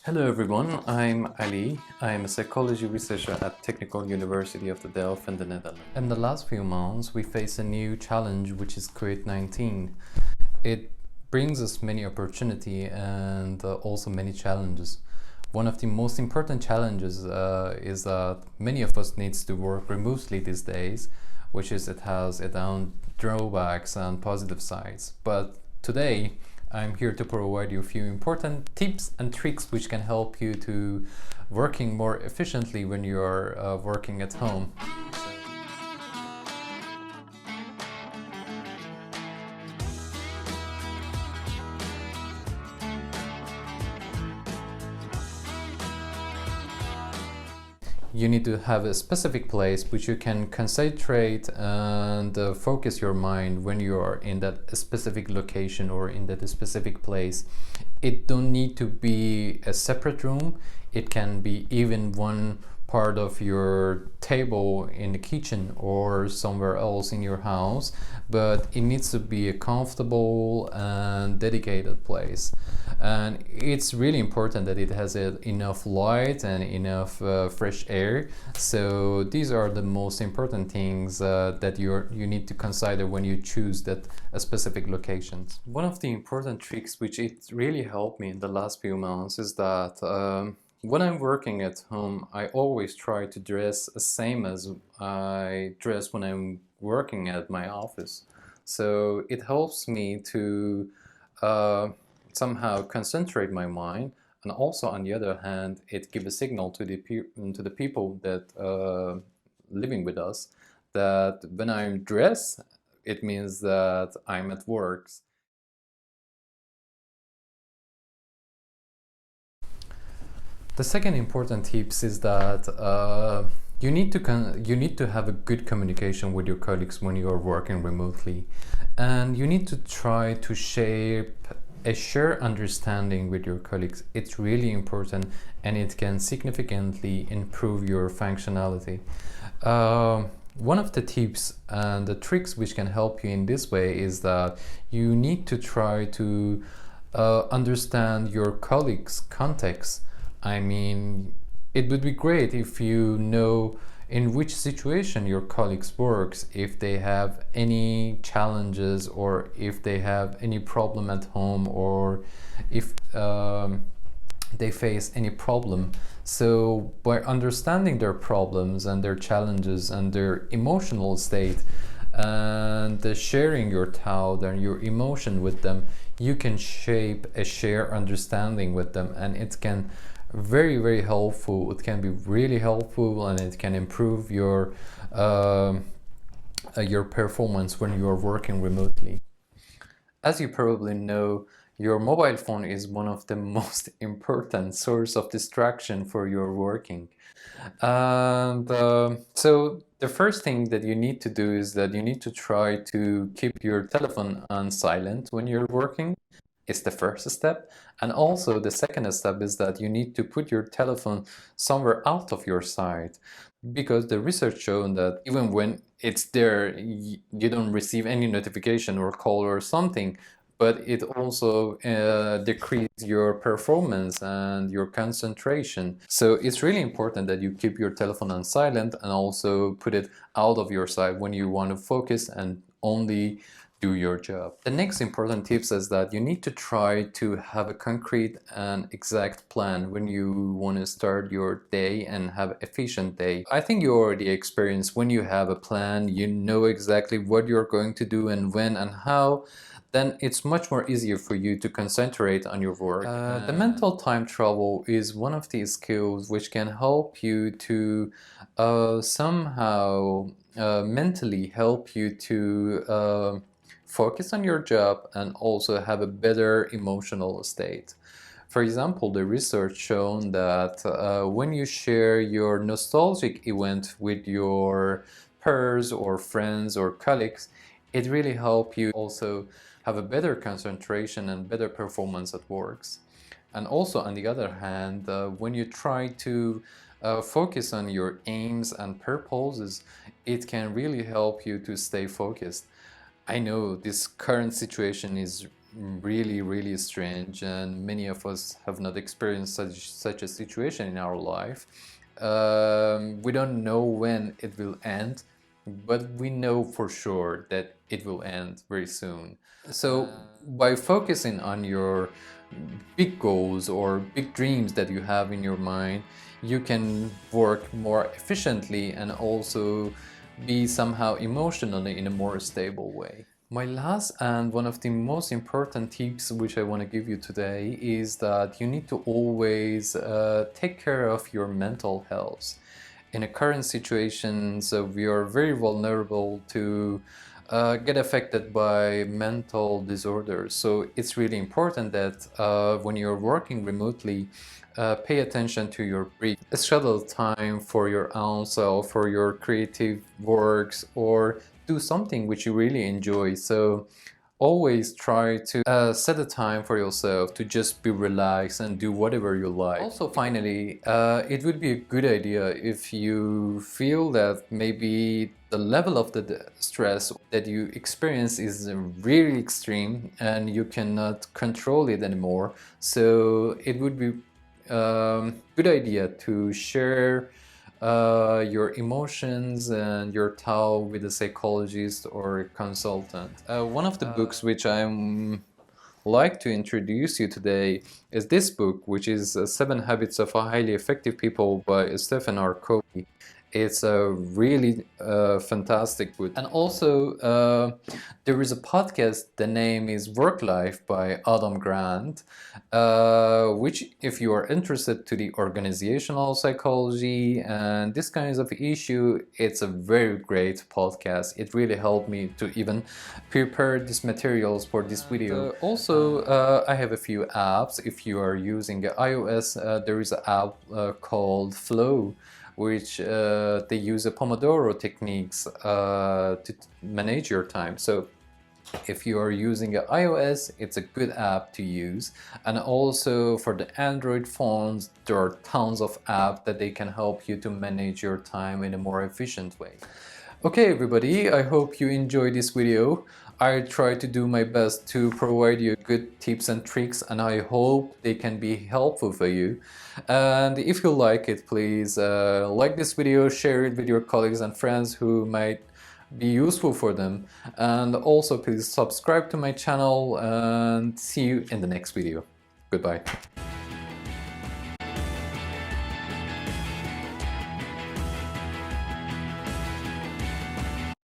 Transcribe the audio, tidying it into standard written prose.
Hello everyone, I'm Ali. I'm a psychology researcher at Technical University of the Delft in the Netherlands. In the last few months, we face a new challenge, which is COVID-19. It brings us many opportunity and also many challenges. One of the most important challenges is that many of us needs to work remotely these days, which is it has its own drawbacks and positive sides. But today, I'm here to provide you a few important tips and tricks which can help you to working more efficiently when you are working at home. You need to have a specific place which you can concentrate and focus your mind when you are in that specific location or in that specific place. It don't need to be a separate room. It can be even one part of your table in the kitchen or somewhere else in your house, but it needs to be a comfortable and dedicated place. And it's really important that it has enough light and enough fresh air. So these are the most important things that you need to consider when you choose that a specific locations. One of the important tricks which it really helped me in the last few months is that when I'm working at home, I always try to dress the same as I dress when I'm working at my office. So it helps me to uh, somehow concentrate my mind, and also on the other hand, it gives a signal to the people that living with us that when I'm dressed, it means that I'm at work. The second important tips is that you need to have a good communication with your colleagues when you are working remotely, and you need to try to shape a shared understanding with your colleagues. It's really important, and it can significantly improve your functionality. One of the tips and the tricks which can help you in this way is that you need to try to understand your colleagues' context. I mean, it would be great if you know in which situation your colleagues works, if they have any challenges or if they have any problem at home or if they face any problem. So by understanding their problems and their challenges and their emotional state and sharing your thought and your emotion with them, you can shape a shared understanding with them, and it can very helpful. It can be really helpful, and it can improve your performance when you are working remotely. As you probably know, your mobile phone is one of the most important source of distraction for your working. And so the first thing that you need to do is that you need to try to keep your telephone on silent when you're working. It's the first step. And also the second step is that you need to put your telephone somewhere out of your sight, because the research shown that even when it's there, you don't receive any notification or call or something, but it also decreases your performance and your concentration. So it's really important that you keep your telephone on silent and also put it out of your sight when you want to focus and only do your job. The next important tips is that you need to try to have a concrete and exact plan when you want to start your day and have efficient day. I think you already experienced when you have a plan, you know exactly what you're going to do and when and how, then it's much more easier for you to concentrate on your work. The mental time travel is one of these skills which can help you to somehow mentally help you to focus on your job and also have a better emotional state. For example, the research shown that when you share your nostalgic event with your peers or friends or colleagues, it really helps you also have a better concentration and better performance at works. And also, on the other hand, when you try to focus on your aims and purposes, it can really help you to stay focused. I know this current situation is really strange, and many of us have not experienced such a situation in our life. We don't know when it will end, but we know for sure that it will end very soon. So by focusing on your big goals or big dreams that you have in your mind, you can work more efficiently and also be somehow emotionally in a more stable way. My last and one of the most important tips which I want to give you today is that you need to always take care of your mental health. In a current situation, so we are very vulnerable to get affected by mental disorders. So it's really important that when you're working remotely, pay attention to your breathing. Schedule time for your own self, for your creative works, or do something which you really enjoy. So always try to set a time for yourself to just be relaxed and do whatever you like. Also, finally, it would be a good idea if you feel that maybe the level of the stress that you experience is really extreme and you cannot control it anymore. So it would be good idea to share your emotions and your thought with a psychologist or a consultant. One of the books which I'm like to introduce you today is this book, which is Seven Habits of Highly Effective People by Stephen R. Covey. It's a really fantastic book. And also, there is a podcast, the name is Work Life by Adam Grant, which, if you are interested to the organizational psychology and this kinds of issue, it's a very great podcast. It really helped me to even prepare these materials for this video. Also, I have a few apps. If you are using iOS, there is an app called Flow, which they use a Pomodoro techniques to manage your time. So if you are using iOS, it's a good app to use. And also for the Android phones, there are tons of apps that they can help you to manage your time in a more efficient way. Okay, everybody, I hope you enjoyed this video. I try to do my best to provide you good tips and tricks, and I hope they can be helpful for you. And if you like it, please like this video, share it with your colleagues and friends who might be useful for them. And also please subscribe to my channel, and see you in the next video. Goodbye.